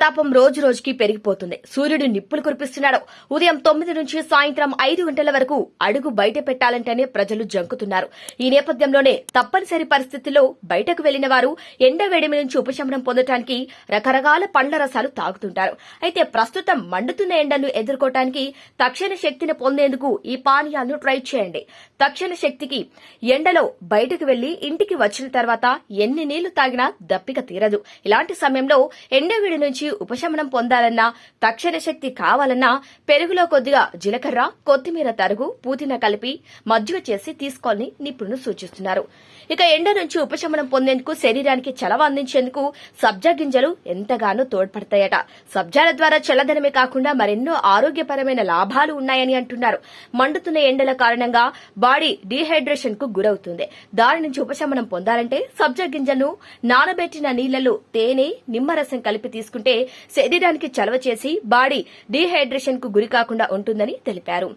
ప్రతాపం రోజు రోజుకి పెరిగిపోతుంది. సూర్యుడు నిప్పులు కురిపిస్తున్నాడు. ఉదయం 9 నుంచి సాయంత్రం 5 గంటల వరకు అడుగు బయట పెట్టాలంటేనే ప్రజలు జంకుతున్నారు. ఈ నేపథ్యంలోనే తప్పనిసరి పరిస్థితుల్లో బయటకు వెళ్లిన వారు ఎండ వేడిమి నుంచి ఉపశమనం పొందడానికి రకరకాల పండ్ల రసాలు తాగుతుంటారు. అయితే ప్రస్తుతం మండుతున్న ఎండను ఎదుర్కోవటానికి తక్షణ శక్తిని పొందేందుకు ఈ పానీయాలను ట్రై చేయండి. తక్షణ శక్తికి ఎండలో బయటకు వెళ్లి ఇంటికి వచ్చిన తర్వాత ఎన్ని నీళ్లు తాగినా దప్పిక తీరదు. ఇలాంటి సమయంలో ఎండవేడి నుంచి ఉపశమనం పొందాలన్నా, తక్షణ శక్తి కావాలన్నా పెరుగులో కొద్దిగా జీలకర్ర, కొత్తిమీర తరుగు, పుదీనా కలిపి మజ్జిగ చేసి తీసుకోవాలని నిపుణులు సూచిస్తున్నారు. ఇక ఎండ నుంచి ఉపశమనం పొందేందుకు శరీరానికి చలవ అందించేందుకు సబ్జా గింజలు ఎంతగానో తోడ్పడతాయట. సబ్జాల ద్వారా చల్లదనమే కాకుండా మరెన్నో ఆరోగ్యపరమైన లాభాలు ఉన్నాయని అంటున్నారు. మండుతున్న ఎండల కారణంగా బాడీ డీహైడ్రేషన్ కు గురవుతుంది. దాని నుంచి ఉపశమనం పొందాలంటే సబ్జా గింజలను నానబెట్టిన నీళ్లలో తేనె, నిమ్మరసం కలిపి తీసుకుంటే శరీరానికి చలవ చేసి బాడీ డీహైడ్రేషన్ కు గురి కాకుండా ఉంటుందని తెలిపారు.